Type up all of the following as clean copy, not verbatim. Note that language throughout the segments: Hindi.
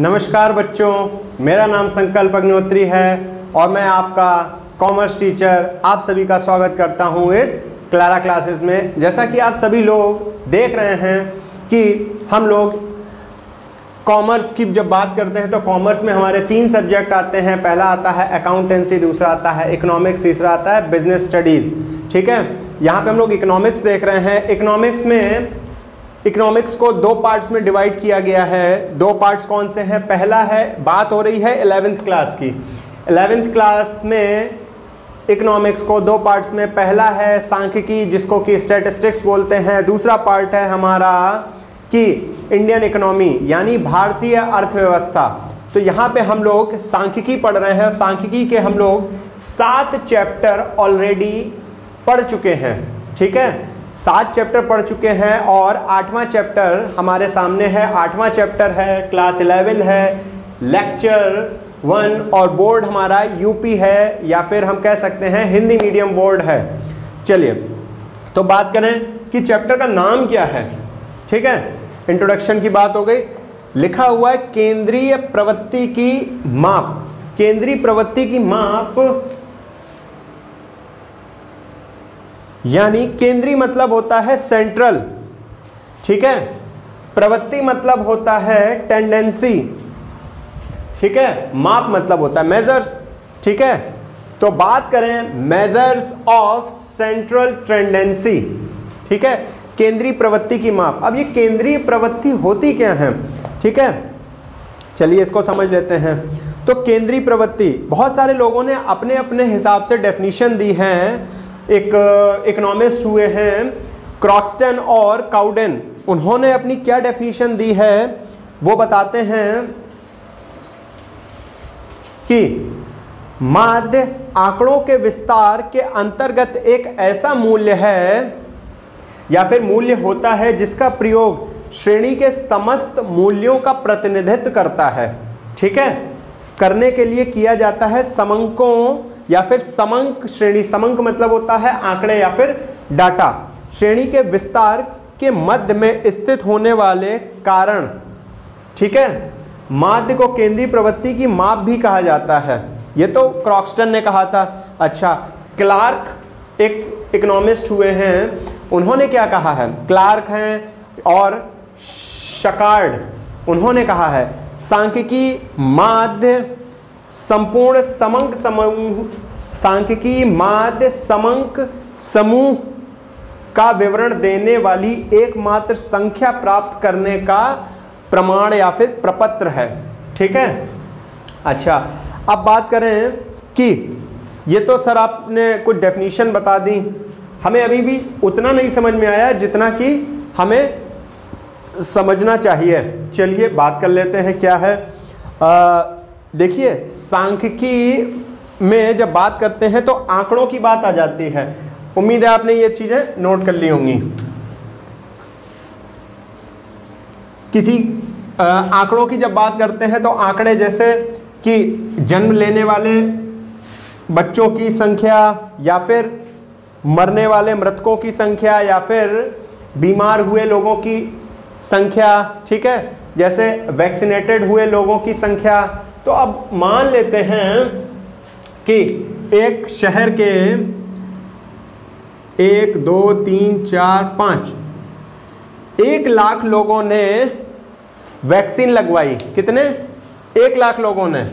नमस्कार बच्चों, मेरा नाम संकल्प अग्निहोत्री है और मैं आपका कॉमर्स टीचर आप सभी का स्वागत करता हूं इस क्लारा क्लासेस में। जैसा कि आप सभी लोग देख रहे हैं कि हम लोग कॉमर्स की जब बात करते हैं तो कॉमर्स में हमारे 3 सब्जेक्ट आते हैं। पहला आता है अकाउंटेंसी, दूसरा आता है इकोनॉमिक्स, तीसरा आता है बिजनेस स्टडीज़। ठीक है, यहाँ पे हम लोग इकोनॉमिक्स देख रहे हैं। इकोनॉमिक्स को 2 पार्ट्स में डिवाइड किया गया है। 2 पार्ट्स कौन से हैं? पहला है, बात हो रही है 11th क्लास की। 11th क्लास में इकोनॉमिक्स को 2 पार्ट्स में, पहला है सांख्यिकी जिसको कि स्टैटिस्टिक्स बोलते हैं, दूसरा पार्ट है हमारा कि इंडियन इकोनॉमी यानी भारतीय अर्थव्यवस्था। तो यहाँ पे हम लोग सांख्यिकी पढ़ रहे हैं। सांख्यिकी के हम लोग 7 चैप्टर ऑलरेडी पढ़ चुके हैं। ठीक है, 7 चैप्टर पढ़ चुके हैं और 8वां चैप्टर हमारे सामने है। 8वां चैप्टर है, क्लास 11 है, लेक्चर 1 और बोर्ड हमारा यूपी है या फिर हम कह सकते हैं हिंदी मीडियम बोर्ड है। चलिए तो बात करें कि चैप्टर का नाम क्या है। ठीक है, इंट्रोडक्शन की बात हो गई। लिखा हुआ है केंद्रीय प्रवृत्ति की माप। केंद्रीय प्रवृत्ति की माप यानी केंद्रीय मतलब होता है सेंट्रल। ठीक है, प्रवृत्ति मतलब होता है टेंडेंसी। ठीक है, माप मतलब होता है मेजर्स। ठीक है, तो बात करें मेजर्स ऑफ सेंट्रल टेंडेंसी। ठीक है, केंद्रीय प्रवृत्ति की माप। अब ये केंद्रीय प्रवृत्ति होती क्या है? ठीक है, चलिए इसको समझ लेते हैं। तो केंद्रीय प्रवृत्ति बहुत सारे लोगों ने अपने अपने हिसाब से डेफिनेशन दी है। एक इकोनॉमिस्ट हुए हैं क्रॉक्सटन और काउडेन, उन्होंने अपनी क्या डेफिनेशन दी है वो बताते हैं कि माध्य आंकड़ों के विस्तार के अंतर्गत एक ऐसा मूल्य है या फिर मूल्य होता है जिसका प्रयोग श्रेणी के समस्त मूल्यों का प्रतिनिधित्व करता है। ठीक है, करने के लिए किया जाता है समंकों या फिर समंक श्रेणी। समंक मतलब होता है आंकड़े या फिर डाटा। श्रेणी के विस्तार के मध्य में स्थित होने वाले कारण। ठीक है, माध्य को केंद्रीय प्रवृत्ति की माप भी कहा जाता है। ये तो क्रॉक्सटन ने कहा था। अच्छा, क्लार्क एक इकोनॉमिस्ट हुए हैं, उन्होंने क्या कहा है? क्लार्क हैं और शकार्ड, उन्होंने कहा है सांख्यिकी माध्य संपूर्ण समंक समूह, सांख्यिकी माध्य समंक समूह का विवरण देने वाली एकमात्र संख्या प्राप्त करने का प्रमाण या फिर प्रपत्र है। ठीक है, अच्छा अब बात करें कि ये तो सर आपने कुछ डेफिनेशन बता दी, हमें अभी भी उतना नहीं समझ में आया जितना कि हमें समझना चाहिए। चलिए बात कर लेते हैं क्या है। देखिए, सांख्यिकी में जब बात करते हैं तो आंकड़ों की बात आ जाती है। उम्मीद है आपने ये चीजें नोट कर ली होंगी। किसी आंकड़ों की जब बात करते हैं तो आंकड़े जैसे कि जन्म लेने वाले बच्चों की संख्या या फिर मरने वाले मृतकों की संख्या या फिर बीमार हुए लोगों की संख्या। ठीक है, जैसे वैक्सीनेटेड हुए लोगों की संख्या। तो अब मान लेते हैं कि एक शहर के 1 2 3 4 5 1 लाख लोगों ने वैक्सीन लगवाई। कितने? 1 लाख लोगों ने।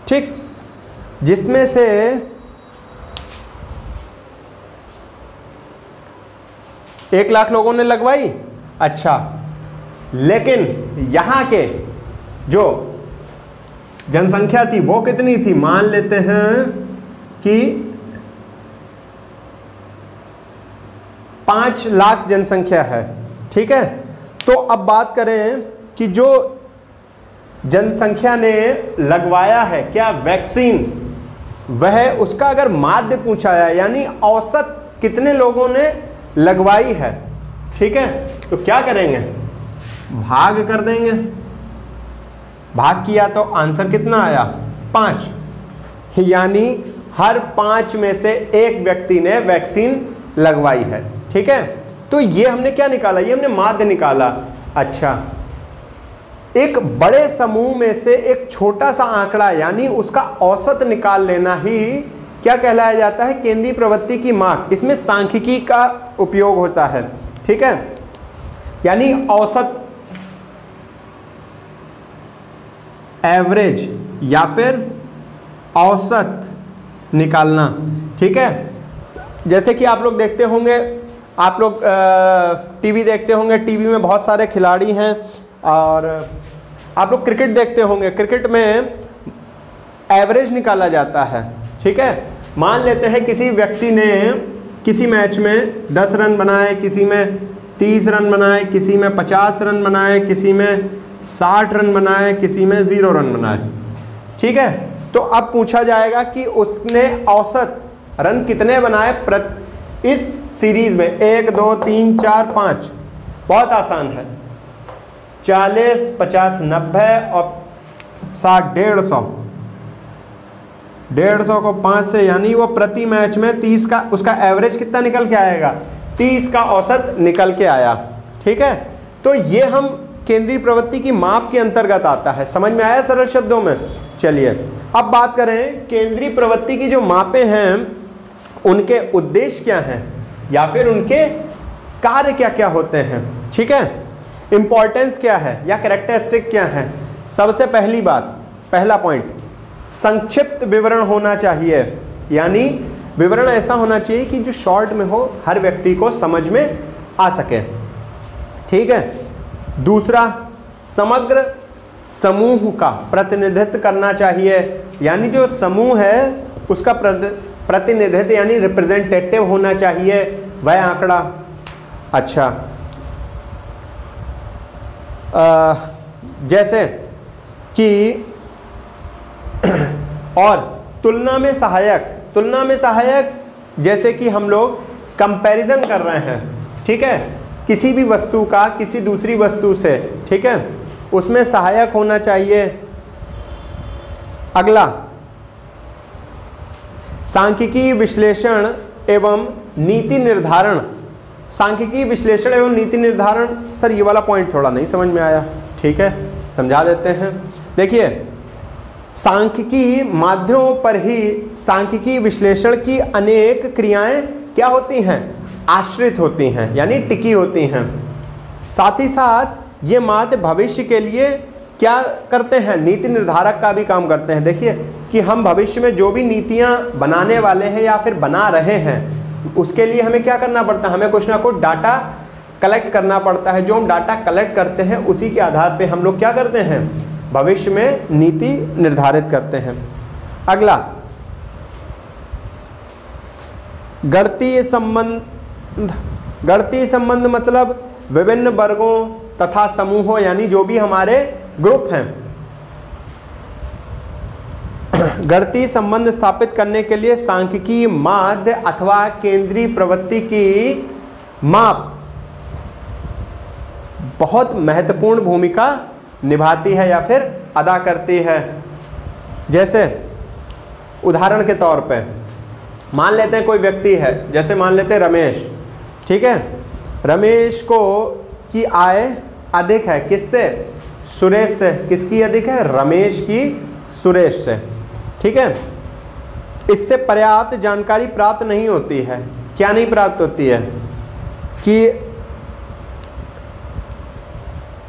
ठीक, जिसमें से 1 लाख लोगों ने लगवाई। अच्छा, लेकिन यहाँ के जो जनसंख्या थी वो कितनी थी? मान लेते हैं कि 5 लाख जनसंख्या है। ठीक है, तो अब बात करें कि जो जनसंख्या ने लगवाया है क्या वैक्सीन, वह उसका अगर माध्य पूछा है यानी औसत कितने लोगों ने लगवाई है। ठीक है, तो क्या करेंगे? भाग कर देंगे। भाग किया तो आंसर कितना आया? 5। यानी हर 5 में से 1 व्यक्ति ने वैक्सीन लगवाई है। ठीक है, तो ये हमने क्या निकाला? ये हमने माध्य निकाला। अच्छा, एक बड़े समूह में से एक छोटा सा आंकड़ा यानी उसका औसत निकाल लेना ही क्या कहलाया जाता है, केंद्रीय प्रवृत्ति की माप। इसमें सांख्यिकी का उपयोग होता है, ठीक है, यानी औसत, एवरेज या फिर औसत निकालना, ठीक है। जैसे कि आप लोग देखते होंगे, आप लोग टीवी देखते होंगे, टीवी में बहुत सारे खिलाड़ी हैं, और आप लोग क्रिकेट देखते होंगे, क्रिकेट में एवरेज निकाला जाता है, ठीक है। मान लेते हैं किसी व्यक्ति ने किसी मैच में 10 रन बनाए, किसी में 30 रन बनाए, किसी में 50 रन बनाए, किसी में 60 रन बनाए, किसी में 0 रन बनाए, ठीक है। तो अब पूछा जाएगा कि उसने औसत रन कितने बनाए इस सीरीज में, 1 2 3 4 5। बहुत आसान है, 40 50 90 और 60 150 को 5 से, यानी वो प्रति मैच में 30 का उसका एवरेज कितना निकल के आएगा, 30 का औसत निकल के आया, ठीक है। तो ये हम केंद्रीय प्रवृत्ति की माप के अंतर्गत आता है। समझ में आया सरल शब्दों में? चलिए अब बात करें केंद्रीय प्रवृत्ति की जो मापें हैं उनके उद्देश्य क्या हैं या फिर उनके कार्य क्या क्या होते हैं, ठीक है। इंपॉर्टेंस क्या है या कैरेक्टरिस्टिक क्या है। सबसे पहली बात, पहला पॉइंट, संक्षिप्त विवरण होना चाहिए, यानी विवरण ऐसा होना चाहिए कि जो शॉर्ट में हो, हर व्यक्ति को समझ में आ सके, ठीक है। दूसरा, समग्र समूह का प्रतिनिधित्व करना चाहिए, यानी जो समूह है उसका प्रतिनिधित्व यानी रिप्रेजेंटेटिव होना चाहिए वह आंकड़ा। अच्छा, जैसे कि और तुलना में सहायक जैसे कि हम लोग कंपैरिजन कर रहे हैं, ठीक है, किसी भी वस्तु का किसी दूसरी वस्तु से, ठीक है, उसमें सहायक होना चाहिए। अगला, सांख्यिकीय विश्लेषण एवं नीति निर्धारण। सांख्यिकीय विश्लेषण एवं नीति निर्धारण, सर ये वाला पॉइंट थोड़ा नहीं समझ में आया, ठीक है, समझा देते हैं। देखिए, सांख्यिकीय माध्यमों पर ही सांख्यिकीय विश्लेषण की अनेक क्रियाएं क्या होती हैं, आश्रित होती हैं, यानी टिकी होती हैं। साथ ही साथ ये माध्य भविष्य के लिए क्या करते हैं, नीति निर्धारक का भी काम करते हैं। देखिए कि हम भविष्य में जो भी नीतियां बनाने वाले हैं या फिर बना रहे हैं, उसके लिए हमें क्या करना पड़ता है, हमें कुछ ना कुछ डाटा कलेक्ट करना पड़ता है। जो हम डाटा कलेक्ट करते हैं उसी के आधार पे हम लोग क्या करते हैं, भविष्य में नीति निर्धारित करते हैं। अगला, गणितीय संबंध मतलब विभिन्न वर्गों तथा समूहों, यानी जो भी हमारे ग्रुप हैं, गणितीय संबंध स्थापित करने के लिए सांख्यिकीय माध्य अथवा केंद्रीय प्रवृत्ति की माप बहुत महत्वपूर्ण भूमिका निभाती है या फिर अदा करती है। जैसे उदाहरण के तौर पे मान लेते हैं कोई व्यक्ति है, जैसे मान लेते हैं रमेश, ठीक है, रमेश को की आय अधिक है, किससे, सुरेश से। किसकी अधिक है, रमेश की सुरेश से, ठीक है। इससे पर्याप्त जानकारी प्राप्त नहीं होती है। क्या नहीं प्राप्त होती है कि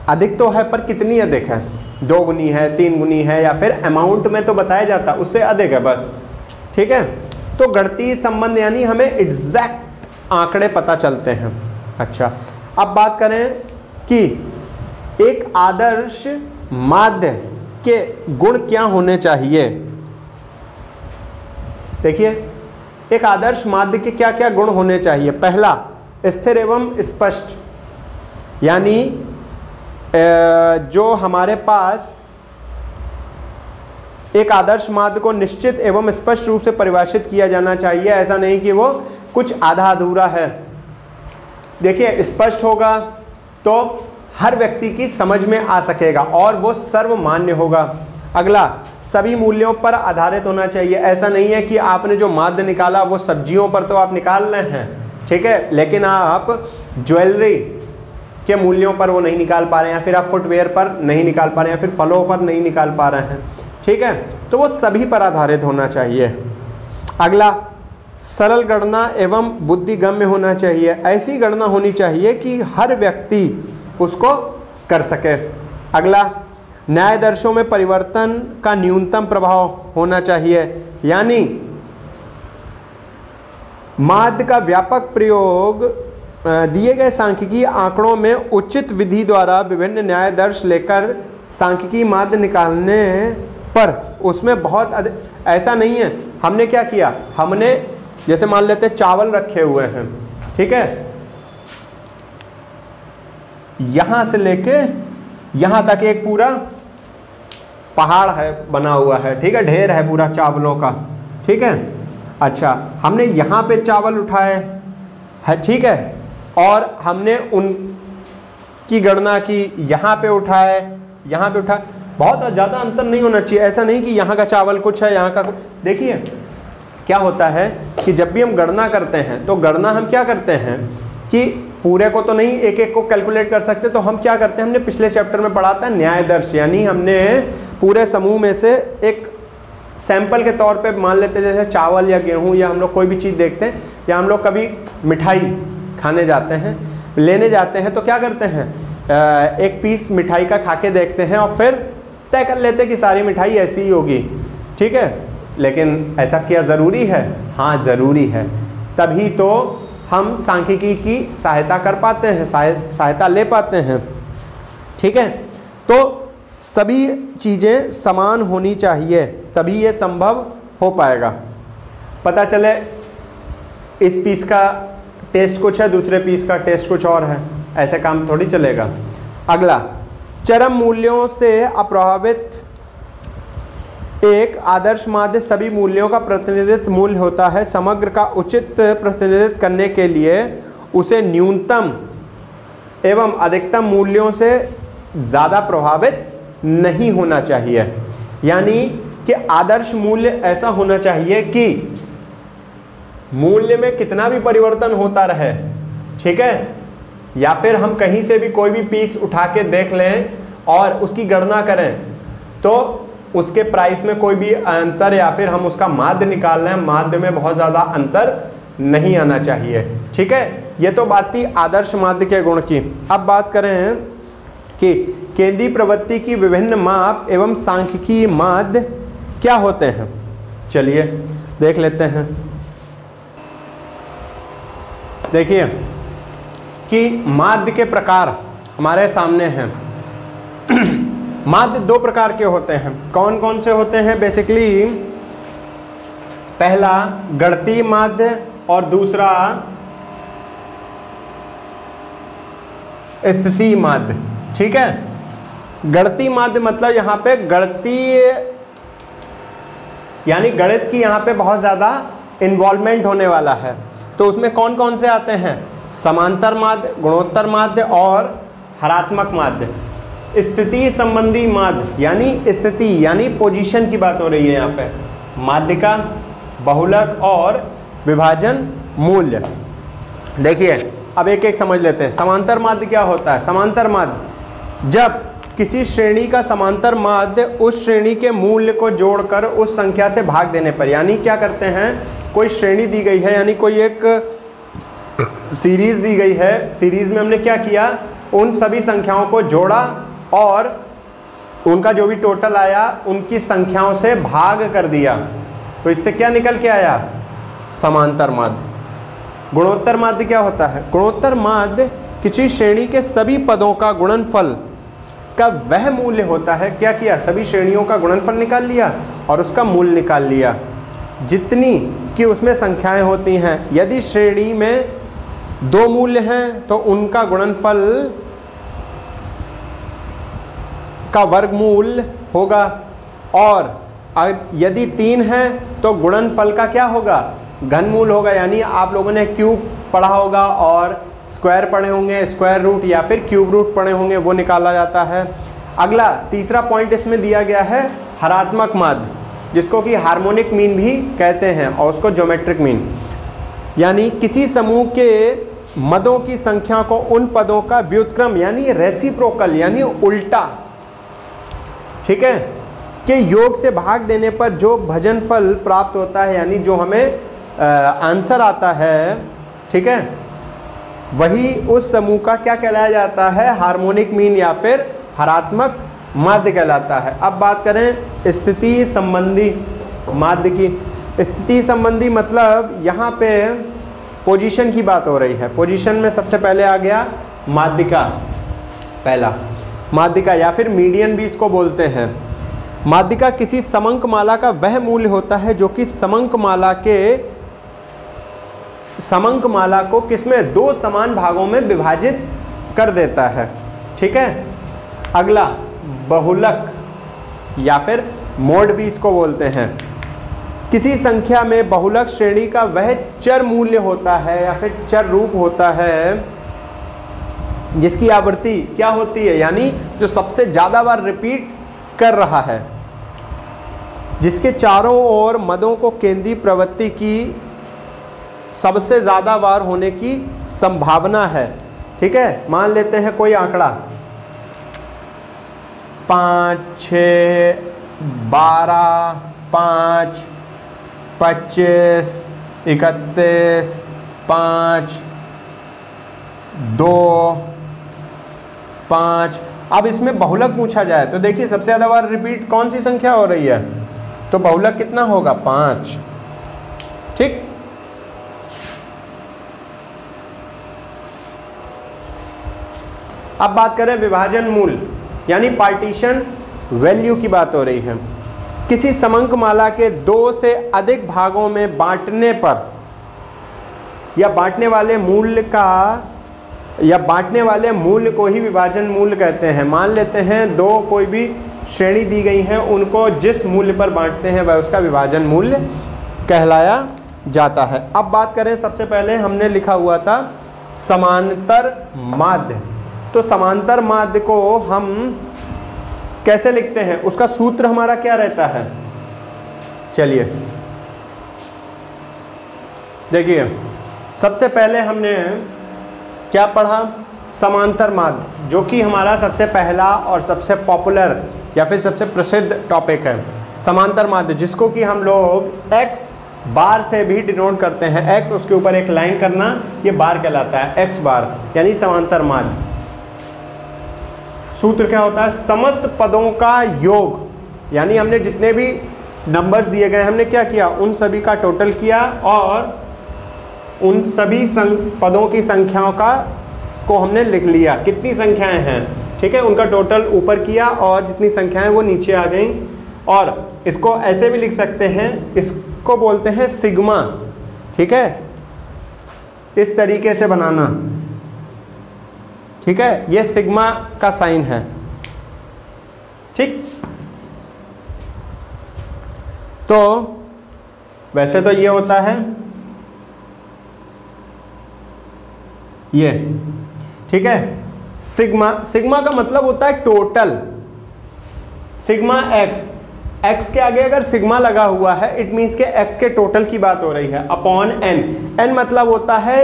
अधिक तो है पर कितनी अधिक है, 2 गुनी है, 3 गुनी है, या फिर अमाउंट में तो बताया जाता उससे अधिक है बस, ठीक है। तो गणितीय संबंध यानी हमें एग्जैक्ट आंकड़े पता चलते हैं। अच्छा, अब बात करें कि एक आदर्श माध्य के गुण क्या होने चाहिए। देखिए, एक आदर्श माध्य के क्या क्या गुण होने चाहिए। पहला, स्थिर एवं स्पष्ट, यानी जो हमारे पास एक आदर्श माध्य को निश्चित एवं स्पष्ट रूप से परिभाषित किया जाना चाहिए। ऐसा नहीं कि वो कुछ आधा अधूरा है। देखिए, स्पष्ट होगा तो हर व्यक्ति की समझ में आ सकेगा और वो सर्वमान्य होगा। अगला, सभी मूल्यों पर आधारित होना चाहिए। ऐसा नहीं है कि आपने जो माध्य निकाला वो सब्जियों पर तो आप निकाल रहे हैं, ठीक है, लेकिन आप ज्वेलरी के मूल्यों पर वो नहीं निकाल पा रहे हैं, या फिर आप फुटवेयर पर नहीं निकाल पा रहे हैं, या फिर फलों पर नहीं निकाल पा रहे हैं, ठीक है, तो वो सभी पर आधारित होना चाहिए। अगला, सरल गणना एवं बुद्धिगम्य होना चाहिए। ऐसी गणना होनी चाहिए कि हर व्यक्ति उसको कर सके। अगला, न्यायादर्शों में परिवर्तन का न्यूनतम प्रभाव होना चाहिए, यानी माध्य का व्यापक प्रयोग दिए गए सांख्यिकीय आंकड़ों में उचित विधि द्वारा विभिन्न न्यायादर्श लेकर सांख्यिकीय माध्य निकालने पर उसमें बहुत ऐसा नहीं है। हमने क्या किया, हमने जैसे मान लेते चावल रखे हुए हैं, ठीक है, यहां से लेके यहां तक एक पूरा पहाड़ है बना हुआ है, ठीक है, ढेर है पूरा चावलों का, ठीक है। अच्छा, हमने यहाँ पे चावल उठाए है, ठीक है, और हमने उनकी गणना की, यहाँ पे उठाए, यहाँ पे उठाए, बहुत ज़्यादा अंतर नहीं होना चाहिए। ऐसा नहीं कि यहाँ का चावल कुछ है, यहाँ का कुछ। देखिए क्या होता है कि जब भी हम गणना करते हैं तो गणना हम क्या करते हैं कि पूरे को तो नहीं, एक एक को कैलकुलेट कर सकते, तो हम क्या करते हैं, हमने पिछले चैप्टर में पढ़ा था न्यायादर्श, यानी हमने पूरे समूह में से एक सैंपल के तौर पे मान लेते हैं, जैसे चावल या गेहूं या हम लोग कोई भी चीज़ देखते हैं, या हम लोग कभी मिठाई खाने जाते हैं, लेने जाते हैं, तो क्या करते हैं, एक पीस मिठाई का खा के देखते हैं और फिर तय कर लेते हैं कि सारी मिठाई ऐसी ही होगी, ठीक है। लेकिन ऐसा क्या ज़रूरी है? हाँ ज़रूरी है, तभी तो हम सांख्यिकी की सहायता कर पाते हैं, सहायता ले पाते हैं, ठीक है। तो सभी चीज़ें समान होनी चाहिए, तभी ये संभव हो पाएगा। पता चले इस पीस का टेस्ट कुछ है, दूसरे पीस का टेस्ट कुछ और है, ऐसे काम थोड़ी चलेगा। अगला, चरम मूल्यों से अप्रभावित एक आदर्श माध्य सभी मूल्यों का प्रतिनिधित्व मूल्य होता है। समग्र का उचित प्रतिनिधित्व करने के लिए उसे न्यूनतम एवं अधिकतम मूल्यों से ज़्यादा प्रभावित नहीं होना चाहिए, यानी कि आदर्श मूल्य ऐसा होना चाहिए कि मूल्य में कितना भी परिवर्तन होता रहे, ठीक है, या फिर हम कहीं से भी कोई भी पीस उठा के देख लें और उसकी गणना करें तो उसके प्राइस में कोई भी अंतर, या फिर हम उसका माध्य निकाल रहे हैं, माध्य में बहुत ज़्यादा अंतर नहीं आना चाहिए, ठीक है। ये तो बात थी आदर्श माध्य के गुण की। अब बात करें कि केंद्रीय प्रवृत्ति की विभिन्न माप एवं सांख्यिकीय माध्य क्या होते हैं, चलिए देख लेते हैं। देखिए कि माध्य के प्रकार हमारे सामने हैं। माध्य दो प्रकार के होते हैं, कौन कौन से होते हैं? बेसिकली पहला गणितीय माध्य और दूसरा स्थितीय माध्य, ठीक है। गणितीय माध्य मतलब यहाँ पे गणितीय यानी गणित की यहाँ पे बहुत ज़्यादा इन्वॉल्वमेंट होने वाला है, तो उसमें कौन कौन से आते हैं? समांतर माध्य, गुणोत्तर माध्य और हरात्मक माध्य। स्थिति संबंधी माध्य यानी स्थिति यानी पोजीशन की बात हो रही है यहाँ पे, माध्यिका, बहुलक और विभाजन मूल्य। देखिए अब एक एक समझ लेते हैं। समांतर माध्य क्या होता है? समांतर माध्य जब किसी श्रेणी का समांतर माध्य उस श्रेणी के मूल्य को जोड़कर उस संख्या से भाग देने पर, यानी क्या करते हैं, कोई श्रेणी दी गई है, यानी कोई एक सीरीज दी गई है, सीरीज में हमने क्या किया, उन सभी संख्याओं को जोड़ा और उनका जो भी टोटल आया उनकी संख्याओं से भाग कर दिया, तो इससे क्या निकल के आया? समांतर माध्य। गुणोत्तर माध्य क्या होता है? गुणोत्तर माध्य किसी श्रेणी के सभी पदों का गुणनफल का वह मूल्य होता है। क्या किया? सभी श्रेणियों का गुणनफल निकाल लिया और उसका मूल्य निकाल लिया, जितनी कि उसमें संख्याएं होती हैं। यदि श्रेणी में दो मूल्य हैं तो उनका गुणनफल का वर्गमूल होगा, और यदि तीन है तो गुणनफल का क्या होगा? घनमूल होगा। यानी आप लोगों ने क्यूब पढ़ा होगा और स्क्वायर पढ़े होंगे, स्क्वायर रूट या फिर क्यूब रूट पढ़े होंगे, वो निकाला जाता है। अगला तीसरा पॉइंट इसमें दिया गया है हरात्मक माध्य, जिसको कि हार्मोनिक मीन भी कहते हैं और उसको ज्योमेट्रिक मीन, यानी किसी समूह के मदों की संख्या को उन पदों का व्युत्क्रम यानी रेसिप्रोकल यानी उल्टा, ठीक है, कि योग से भाग देने पर जो भजनफल प्राप्त होता है यानी जो हमें आंसर आता है, ठीक है, वही उस समूह का क्या कहलाया जाता है, हार्मोनिक मीन या फिर हरात्मक माध्य कहलाता है। अब बात करें स्थिति संबंधी माध्य की। स्थिति संबंधी मतलब यहाँ पे पोजीशन की बात हो रही है। पोजीशन में सबसे पहले आ गया माध्यिका, पहला माध्यिका या फिर मीडियन भी इसको बोलते हैं। माध्यिका किसी समंक माला का वह मूल्य होता है जो कि समंक माला को किसमें, दो समान भागों में विभाजित कर देता है, ठीक है। अगला बहुलक या फिर मोड भी इसको बोलते हैं। किसी संख्या में बहुलक श्रेणी का वह चर मूल्य होता है या फिर चर रूप होता है जिसकी आवृत्ति क्या होती है, यानी जो सबसे ज्यादा बार रिपीट कर रहा है, जिसके चारों ओर मदों को केंद्रीय प्रवृत्ति की सबसे ज्यादा बार होने की संभावना है, ठीक है। मान लेते हैं कोई आंकड़ा 5, 6, 12, 5, 25, 31, 5, 2, 5। अब इसमें बहुलक पूछा जाए तो देखिए सबसे ज्यादा बार रिपीट कौन सी संख्या हो रही है, तो बहुलक कितना होगा, 5, ठीक। अब बात करें विभाजन मूल यानी पार्टीशन वैल्यू की बात हो रही है। किसी समंक माला के 2 से अधिक भागों में बांटने पर या बांटने वाले मूल्य को ही विभाजन मूल्य कहते हैं। मान लेते हैं दो कोई भी श्रेणी दी गई है, उनको जिस मूल्य पर बांटते हैं वह उसका विभाजन मूल्य कहलाया जाता है। अब बात करें, सबसे पहले हमने लिखा हुआ था समांतर माध्य। तो समांतर माध्य को हम कैसे लिखते हैं, उसका सूत्र हमारा क्या रहता है, चलिए देखिए। सबसे पहले हमने क्या पढ़ा, समांतर माध्य, जो कि हमारा सबसे पहला और सबसे पॉपुलर या फिर सबसे प्रसिद्ध टॉपिक है। समांतर माध्य जिसको कि हम लोग एक्स बार से भी डिनोट करते हैं, एक्स उसके ऊपर एक लाइन करना, ये बार कहलाता है, एक्स बार यानी समांतर माध्य। सूत्र क्या होता है, समस्त पदों का योग, यानी हमने जितने भी नंबर दिए गए हमने क्या किया, उन सभी का टोटल किया और उन सभी पदों की संख्याओं को हमने लिख लिया, कितनी संख्याएं हैं, ठीक है, उनका टोटल ऊपर किया और जितनी संख्याएं वो नीचे आ गई। और इसको ऐसे भी लिख सकते हैं, इसको बोलते हैं सिग्मा, ठीक है, इस तरीके से बनाना, ठीक है, ये सिग्मा का साइन है, ठीक। तो वैसे तो ये होता है ये, ठीक है। सिग्मा का मतलब होता है टोटल, सिग्मा एक्स, एक्स के आगे अगर सिग्मा लगा हुआ है इट मीन्स के एक्स के टोटल की बात हो रही है, अपॉन एन। एन मतलब होता है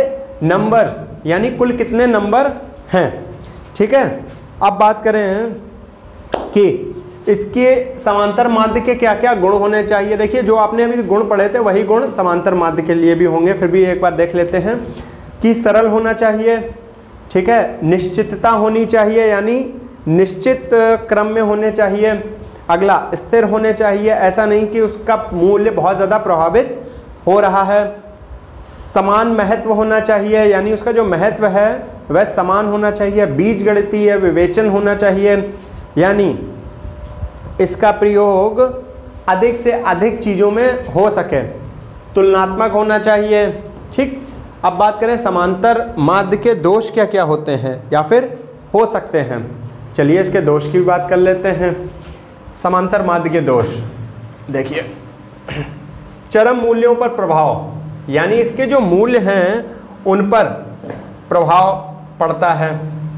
नंबर्स, यानी कुल कितने नंबर हैं, ठीक है। अब बात करें कि इसके समांतर माध्य के क्या क्या गुण होने चाहिए। देखिए जो आपने अभी गुण पढ़े थे वही गुण समांतर माध्य के लिए भी होंगे, फिर भी एक बार देख लेते हैं कि सरल होना चाहिए, ठीक है, निश्चितता होनी चाहिए यानी निश्चित क्रम में होने चाहिए। अगला स्थिर होने चाहिए, ऐसा नहीं कि उसका मूल्य बहुत ज़्यादा प्रभावित हो रहा है। समान महत्व होना चाहिए, यानी उसका जो महत्व है वह समान होना चाहिए। बीजगणितीय विवेचन होना चाहिए, यानी इसका प्रयोग अधिक से अधिक चीज़ों में हो सके। तुलनात्मक होना चाहिए, ठीक। अब बात करें समांतर माध्य के दोष क्या क्या होते हैं या फिर हो सकते हैं, चलिए इसके दोष की भी बात कर लेते हैं। समांतर माध्य के दोष देखिए, चरम मूल्यों पर प्रभाव, यानी इसके जो मूल्य हैं उन पर प्रभाव पड़ता है।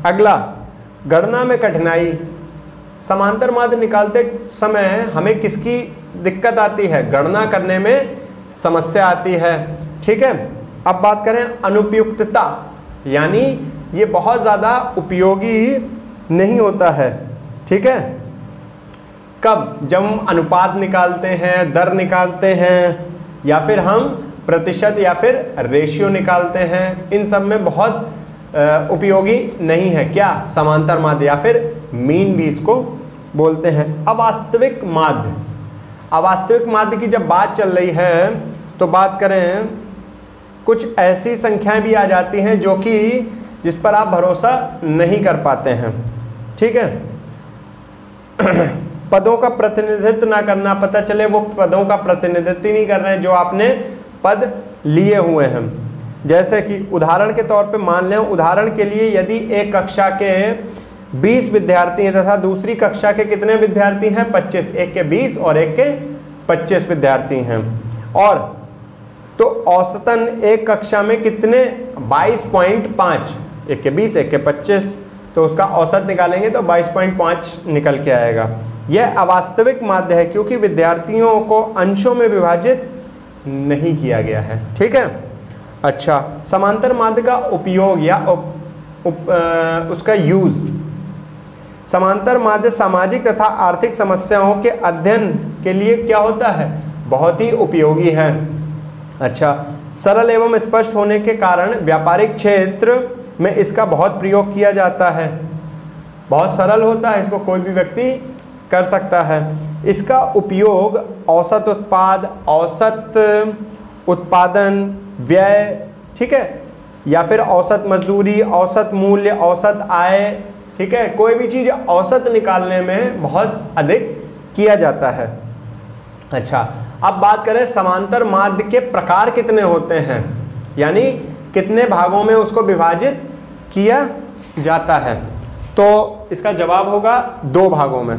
अगला गणना में कठिनाई, समांतर माध्य निकालते समय हमें किसकी दिक्कत आती है, गणना करने में समस्या आती है, ठीक है। अब बात करें अनुपयुक्तता, यानी ये बहुत ज़्यादा उपयोगी नहीं होता है। ठीक है, कब? जब हम अनुपात निकालते हैं, दर निकालते हैं, या फिर हम प्रतिशत या फिर रेशियो निकालते हैं, इन सब में बहुत उपयोगी नहीं है। क्या? समांतर माध्य या फिर मीन भी इसको बोलते हैं। अवास्तविक माध्य, अवास्तविक माध्य की जब बात चल रही है तो बात करें, कुछ ऐसी संख्याएं भी आ जाती हैं जो कि जिस पर आप भरोसा नहीं कर पाते हैं। ठीक है, पदों का प्रतिनिधित्व ना करना, पता चले वो पदों का प्रतिनिधित्व ही नहीं कर रहे हैं जो आपने पद लिए हुए हैं। जैसे कि उदाहरण के तौर पे मान लें, उदाहरण के लिए यदि एक कक्षा के 20 विद्यार्थी हैं तथा दूसरी कक्षा के कितने विद्यार्थी हैं? 25। एक के 20 और एक के 25 विद्यार्थी हैं, और तो औसतन एक कक्षा में कितने? 22.5। एक के 20 एक के 25, तो उसका औसत निकालेंगे तो 22.5 निकल के आएगा। यह अवास्तविक माध्य है क्योंकि विद्यार्थियों को अंशों में विभाजित नहीं किया गया है। ठीक है, अच्छा, समांतर माध्य का उपयोग या उसका यूज। समांतर माध्य सामाजिक तथा आर्थिक समस्याओं के अध्ययन के लिए क्या होता है? बहुत ही उपयोगी है। अच्छा, सरल एवं स्पष्ट होने के कारण व्यापारिक क्षेत्र में इसका बहुत प्रयोग किया जाता है। बहुत सरल होता है, इसको कोई भी व्यक्ति कर सकता है। इसका उपयोग औसत उत्पाद, औसत उत्पादन व्यय, ठीक है, या फिर औसत मजदूरी, औसत मूल्य, औसत आय, ठीक है, कोई भी चीज़ औसत निकालने में बहुत अधिक किया जाता है। अच्छा, अब बात करें समांतर माध्य के प्रकार कितने होते हैं, यानी कितने भागों में उसको विभाजित किया जाता है। तो इसका जवाब होगा 2 भागों में।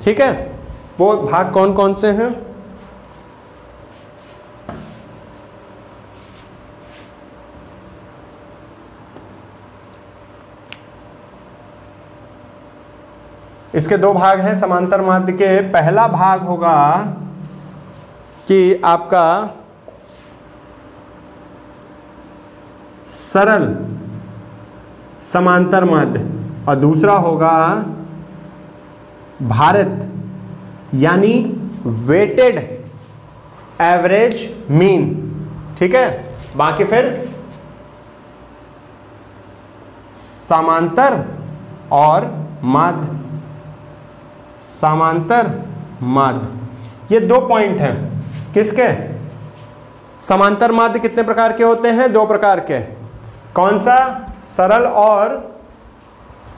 ठीक है, वो भाग कौन कौन से हैं? इसके 2 भाग हैं समांतर माध्य के। पहला भाग होगा कि आपका सरल समांतर माध्य, और दूसरा होगा भारित यानी वेटेड एवरेज मीन। ठीक है, बाकी फिर समांतर और माध्य, समांतर माध्य, ये 2 पॉइंट हैं। किसके? समांतर माध्य कितने प्रकार के होते हैं? 2 प्रकार के। कौन सा? सरल और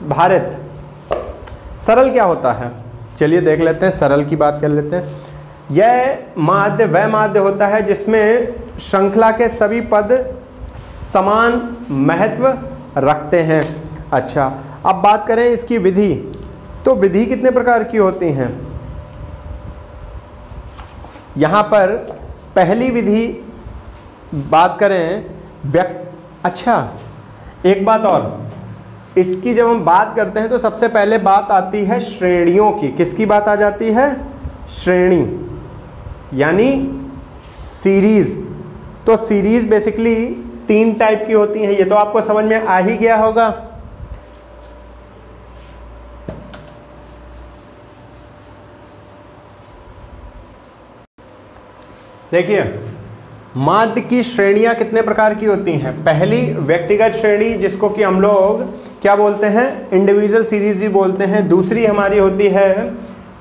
भारित। सरल क्या होता है? चलिए देख लेते हैं, सरल की बात कर लेते हैं। यह माध्य वह माध्य होता है जिसमें श्रृंखला के सभी पद समान महत्व रखते हैं। अच्छा, अब बात करें इसकी विधि, तो विधि कितने प्रकार की होती हैं? यहाँ पर पहली विधि बात करें अच्छा, एक बात और, इसकी जब हम बात करते हैं तो सबसे पहले बात आती है श्रेणियों की। किसकी बात आ जाती है? श्रेणी यानी सीरीज। तो सीरीज बेसिकली 3 टाइप की होती हैं, ये तो आपको समझ में आ ही गया होगा। देखिए, माध्य की श्रेणियां कितने प्रकार की होती हैं? पहली व्यक्तिगत श्रेणी, जिसको कि हम लोग क्या बोलते हैं? इंडिविजुअल सीरीज भी बोलते हैं। दूसरी हमारी होती है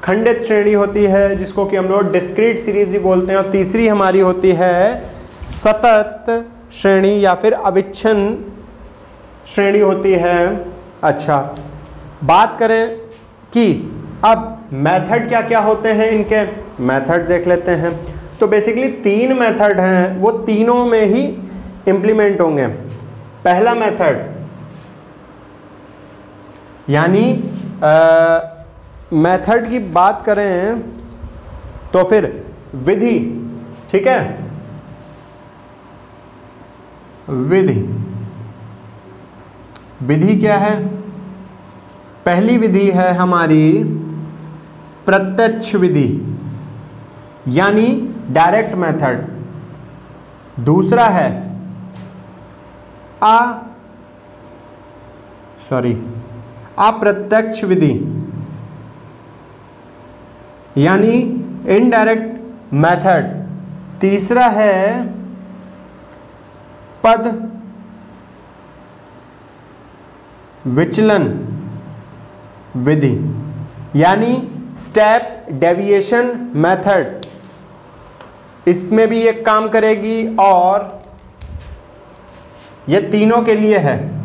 खंडित श्रेणी होती है, जिसको कि हम लोग डिस्क्रीट सीरीज भी बोलते हैं। और तीसरी हमारी होती है सतत श्रेणी या फिर अविच्छिन्न श्रेणी होती है। अच्छा, बात करें कि अब मेथड क्या क्या होते हैं इनके, मेथड देख लेते हैं। तो बेसिकली 3 मेथड हैं, वो तीनों में ही इंप्लीमेंट होंगे। पहला मेथड यानी मेथड की बात करें तो फिर विधि, ठीक है, विधि क्या है? पहली विधि है हमारी प्रत्यक्ष विधि यानी डायरेक्ट मेथड। दूसरा है अप्रत्यक्ष विधि यानी इनडायरेक्ट मेथड। तीसरा है पद विचलन विधि यानी स्टेप डेविएशन मेथड, इसमें भी एक काम करेगी और ये तीनों के लिए है।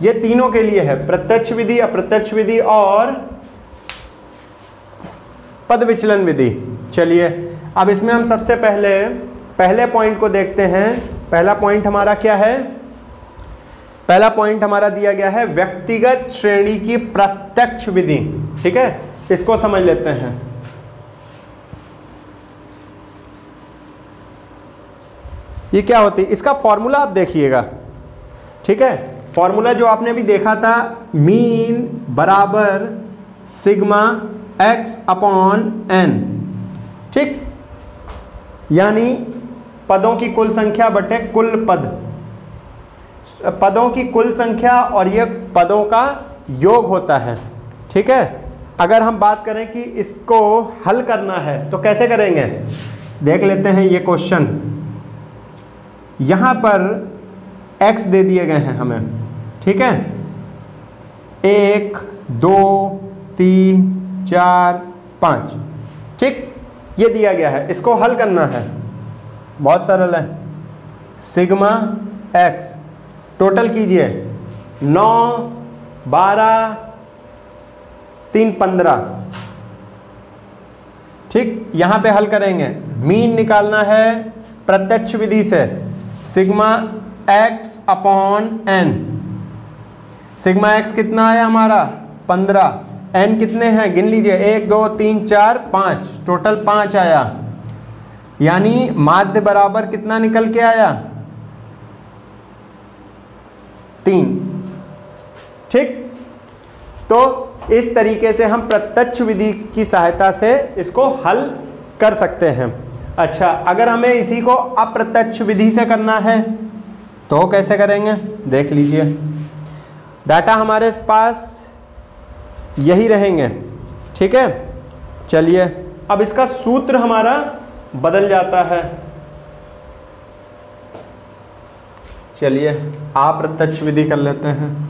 ये तीनों के लिए है, प्रत्यक्ष विधि, अप्रत्यक्ष विधि और पद विचलन विधि। चलिए अब इसमें हम सबसे पहले पॉइंट को देखते हैं। पहला पॉइंट हमारा क्या है? पहला पॉइंट हमारा दिया गया है व्यक्तिगत श्रेणी की प्रत्यक्ष विधि। ठीक है, इसको समझ लेते हैं। ये क्या होती है? इसका फॉर्मूला आप देखिएगा। ठीक है, फॉर्मूला जो आपने अभी देखा था, मीन बराबर सिग्मा x अपॉन n। ठीक, यानी पदों की कुल संख्या बटे कुल पद, पदों की कुल संख्या और ये पदों का योग होता है। ठीक है, अगर हम बात करें कि इसको हल करना है तो कैसे करेंगे, देख लेते हैं ये क्वेश्चन। यहाँ पर x दे दिए गए हैं हमें। ठीक है, 1 2 3 4 5। ठीक, ये दिया गया है, इसको हल करना है। बहुत सरल है। सिग्मा x टोटल कीजिए, 9 12 3 15। ठीक, यहाँ पे हल करेंगे, मीन निकालना है प्रत्यक्ष विधि से, sigma x upon n। Sigma x कितना आया हमारा? 15। n कितने हैं गिन लीजिए, 1 2 3 4 5, टोटल 5 आया। यानी माध्य बराबर कितना निकल के आया? 3। ठीक, तो इस तरीके से हम प्रत्यक्ष विधि की सहायता से इसको हल कर सकते हैं। अच्छा, अगर हमें इसी को अप्रत्यक्ष विधि से करना है तो कैसे करेंगे, देख लीजिए। डाटा हमारे पास यही रहेंगे। ठीक है, चलिए अब इसका सूत्र हमारा बदल जाता है। चलिए अप्रत्यक्ष विधि कर लेते हैं।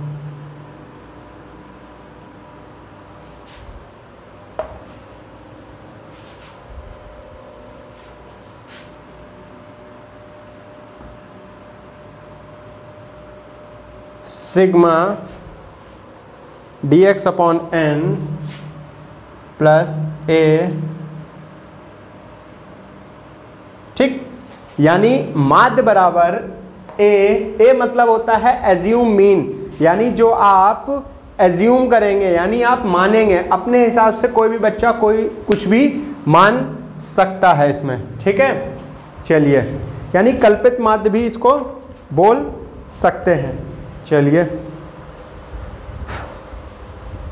Sigma dx upon n plus a। ठीक, यानी माध्य बराबर a मतलब होता है एज्यूम मीन, यानी जो आप एज्यूम करेंगे, यानी आप मानेंगे अपने हिसाब से। कोई भी बच्चा कोई कुछ भी मान सकता है इसमें। ठीक है, चलिए, यानी कल्पित माध्य भी इसको बोल सकते हैं। चलिए,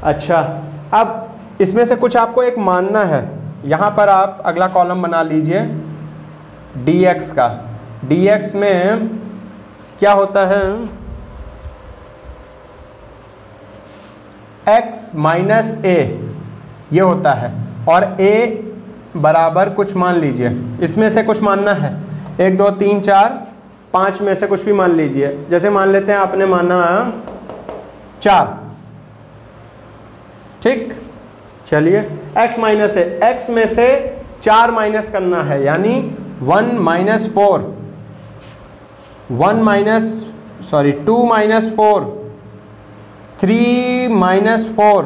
अच्छा, अब इसमें से कुछ आपको एक मानना है। यहाँ पर आप अगला कॉलम बना लीजिए dx का। dx में क्या होता है? x माइनस a ये होता है, और a बराबर कुछ मान लीजिए। इसमें से कुछ मानना है, 1 2 3 4 5 में से कुछ भी मान लीजिए। जैसे मान लेते हैं आपने माना 4। ठीक, चलिए x माइनस है, x में से 4 माइनस करना है, यानी 1 minus 4, 2 minus 4, 3 minus 4,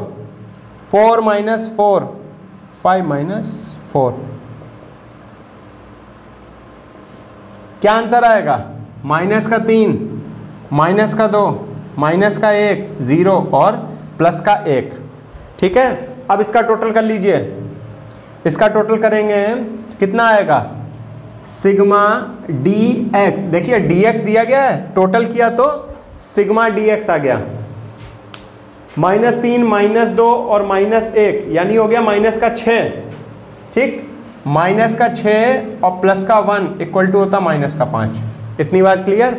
4 minus 4, 5 minus 4। क्या आंसर आएगा? माइनस का 3, माइनस का 2, माइनस का 1, 0 और प्लस का 1। ठीक है, अब इसका टोटल कर लीजिए। इसका टोटल करेंगे कितना आएगा? सिग्मा dx, देखिए dx दिया गया है, टोटल किया तो सिग्मा dx आ गया। -3, -2 और -1, यानी हो गया माइनस का 6। ठीक, माइनस का 6 और प्लस का 1 इक्वल टू होता माइनस का 5। इतनी बात क्लियर?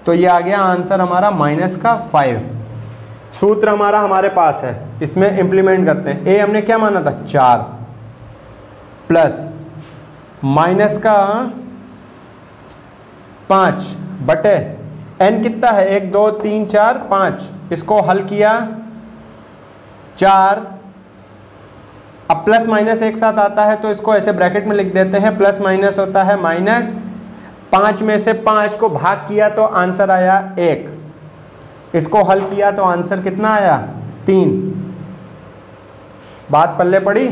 तो ये आ गया आंसर हमारा -5। सूत्र हमारे पास है, इसमें इंप्लीमेंट करते हैं। ए हमने क्या माना था 4 प्लस -5 बटे n कितना है 1 2 3 4 5, इसको हल किया 4, अब प्लस माइनस एक साथ आता है तो इसको ऐसे ब्रैकेट में लिख देते हैं, प्लस माइनस होता है माइनस, 5 में से 5 को भाग किया तो आंसर आया 1, इसको हल किया तो आंसर कितना आया 3। बात पल्ले पड़ी?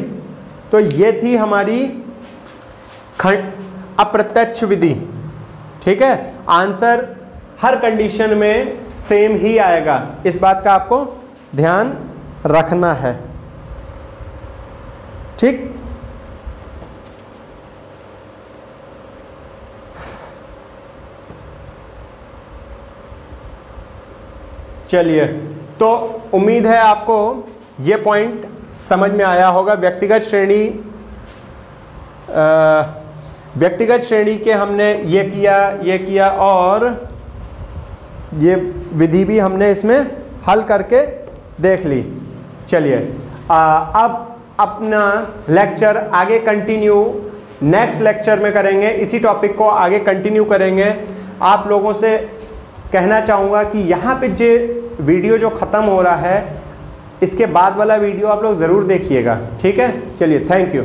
तो ये थी हमारी अप्रत्यक्ष विधि। ठीक है, आंसर हर कंडीशन में सेम ही आएगा, इस बात का आपको ध्यान रखना है। ठीक, चलिए, तो उम्मीद है आपको ये पॉइंट समझ में आया होगा। व्यक्तिगत श्रेणी के हमने ये किया और ये विधि भी हमने इसमें हल करके देख ली। चलिए, अब अपना लेक्चर आगे कंटिन्यू नेक्स्ट लेक्चर में करेंगे, इसी टॉपिक को आगे कंटिन्यू करेंगे। आप लोगों से कहना चाहूँगा कि यहाँ पे जो वीडियो जो ख़त्म हो रहा है, इसके बाद वाला वीडियो आप लोग ज़रूर देखिएगा। ठीक है, चलिए, थैंक यू।